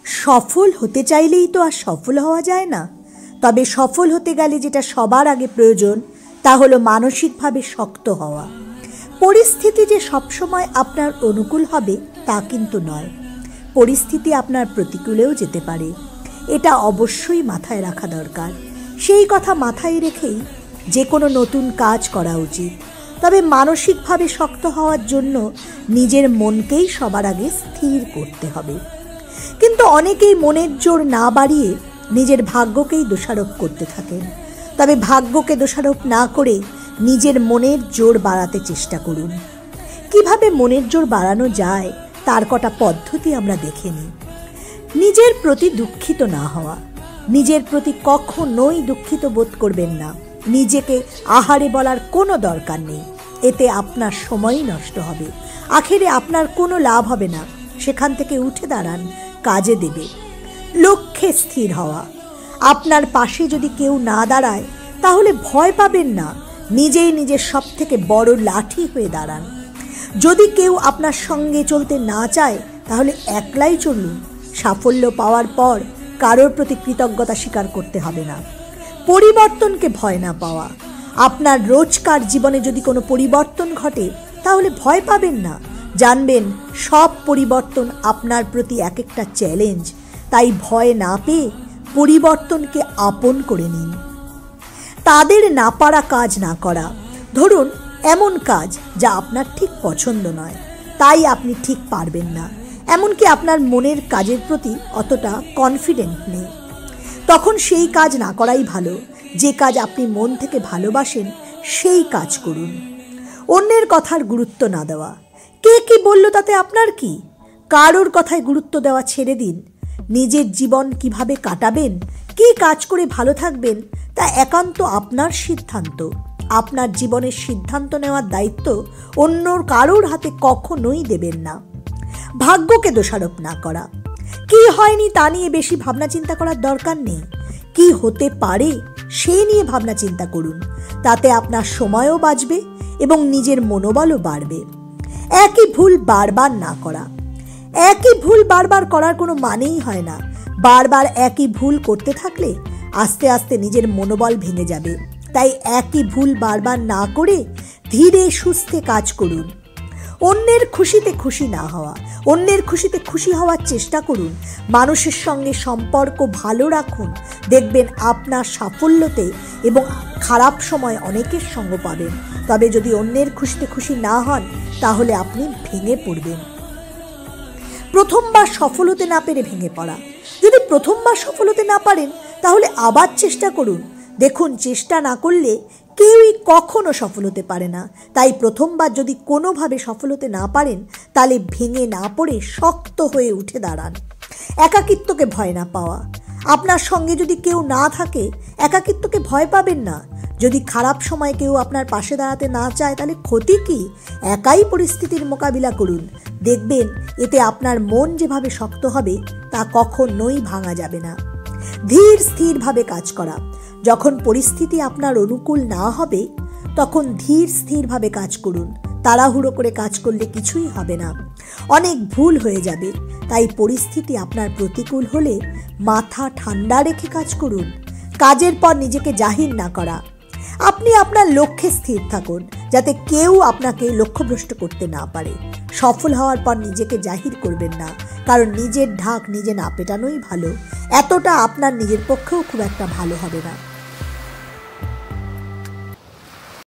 সফল হতে চাইলেই তো আর সফল হওয়া যায় না। তবে সফল হতে গেলে যেটা সবার আগে প্রয়োজন তা হলো মানসিকভাবে শক্ত হওয়া। পরিস্থিতি যে সবসময় আপনার অনুকূল হবে তা কিন্তু নয়, পরিস্থিতি আপনার প্রতিকূলেও যেতে পারে। এটা অবশ্যই মাথায় রাখা দরকার। সেই কথা মাথায় রেখেই যে কোনো নতুন কাজ করা উচিত। তবে মানসিকভাবে শক্ত হওয়ার জন্য নিজের মনকেই সবার আগে স্থির করতে হবে। কিন্তু অনেকেই মনের জোর না বাড়িয়ে নিজের ভাগ্যকেই দোষারোপ করতে থাকেন। তবে ভাগ্যকে দোষারোপ না করে নিজের মনের জোর বাড়াতে চেষ্টা করুন। কিভাবে মনের জোর বাড়ানো যায় তার কটা পদ্ধতি আমরা দেখে নিই। নিজের প্রতি দুঃখিত না হওয়া। নিজের প্রতি কখনোই দুঃখিত বোধ করবেন না। নিজেকে আহারে বলার কোনো দরকার নেই, এতে আপনার সময়ই নষ্ট হবে। আখেরে আপনার কোনো লাভ হবে না। সেখান থেকে উঠে দাঁড়ান, কাজে দেবে। লক্ষ্যে স্থির হওয়া। আপনার পাশে যদি কেউ না দাঁড়ায় তাহলে ভয় পাবেন না, নিজেই নিজের সব থেকে বড় লাঠি হয়ে দাঁড়ান। যদি কেউ আপনার সঙ্গে চলতে না চায় তাহলে একলাই চলুন। সাফল্য পাওয়ার পর কারোর প্রতি কৃতজ্ঞতা স্বীকার করতে হবে না। পরিবর্তনকে ভয় না পাওয়া। আপনার রোজকার জীবনে যদি কোনো পরিবর্তন ঘটে তাহলে ভয় পাবেন না। জানবেন সব পরিবর্তন আপনার প্রতি এক একটা চ্যালেঞ্জ। তাই ভয় না পেয়ে পরিবর্তনকে আপন করে নিন। তাদের না পারা কাজ না করা। ধরুন এমন কাজ যা আপনার ঠিক পছন্দ নয়, তাই আপনি ঠিক পারবেন না, এমনকি আপনার মনের কাজের প্রতি অতটা কনফিডেন্ট নেই, তখন সেই কাজ না করাই ভালো। যে কাজ আপনি মন থেকে ভালোবাসেন সেই কাজ করুন। অন্যের কথার গুরুত্ব না দেওয়া। কে কি বলল তাতে আপনার কি? কারোর কথায় গুরুত্ব দেওয়া ছেড়ে দিন। নিজের জীবন কিভাবে কাটাবেন, কি কাজ করে ভালো থাকবেন তা একান্ত আপনার সিদ্ধান্ত। আপনার জীবনের সিদ্ধান্ত নেওয়ার দায়িত্ব অন্য কারোর হাতে কখনোই দেবেন না। ভাগ্যকে দোষারোপ না করা। কি হয়নি তা নিয়ে বেশি ভাবনা চিন্তা করার দরকার নেই। কি হতে পারে সে নিয়ে ভাবনা চিন্তা করুন। তাতে আপনার সময়ও বাঁচবে এবং নিজের মনোবলও বাড়বে। একই ভুল বারবার না করা। একই ভুল বারবার করার কোনো মানেই হয় না। বারবার একই ভুল করতে থাকলে আস্তে আস্তে নিজের মনোবল ভেঙে যাবে। তাই একই ভুল বারবার না করে ধীরে সুস্থে কাজ করুন। অন্যের খুশিতে খুশি না হওয়া। অন্যের খুশিতে খুশি হওয়ার চেষ্টা করুন। মানুষের সঙ্গে সম্পর্ক ভালো রাখুন। দেখবেন আপনার সাফল্যতে এবং খারাপ সময় অনেকের সঙ্গ পাবেন। তবে যদি অন্যের খুশিতে খুশি না হন তাহলে আপনি ভেঙে পড়বেন। প্রথমবার সফল হতে না পেরে ভেঙে পড়া। যদি প্রথমবার সফল হতে না পারেন তাহলে আবার চেষ্টা করুন। দেখুন চেষ্টা না করলে কেউই কখনো সফল হতে পারে না। তাই প্রথমবার যদি কোনোভাবে সফল হতে না পারেন তাহলে ভেঙে না পড়ে শক্ত হয়ে উঠে দাঁড়ান। একাকিত্বকে ভয় না পাওয়া। আপনার সঙ্গে যদি কেউ না থাকে একাকিত্বকে ভয় পাবেন না। যদি খারাপ সময় কেউ আপনার পাশে দাঁড়াতে না চায় তাহলে ক্ষতি কি? একাই পরিস্থিতির মোকাবিলা করুন। দেখবেন এতে আপনার মন যেভাবে শক্ত হবে তা কখনোই ভাঙা যাবে না। ধীর স্থিরভাবে কাজ করা। যখন পরিস্থিতি আপনার অনুকূল না হবে তখন ধীর স্থিরভাবে কাজ করুন। তাড়াহুড়ো করে কাজ করলে কিছুই হবে না, অনেক ভুল হয়ে যাবে। তাই পরিস্থিতি আপনার প্রতিকূল হলে মাথা ঠান্ডা রেখে কাজ করুন। কাজের পর নিজেকে জাহির না করা। আপনি আপনার লক্ষ্যে স্থির থাকুন যাতে কেউ আপনাকে লক্ষ্যভ্রষ্ট করতে না পারে। সফল হওয়ার পর নিজেকে জাহির করবেন না, কারণ নিজের ঢাক নিজে না পেটানোই ভালো। এতটা আপনার নিজের পক্ষেও খুব একটা ভালো হবে না।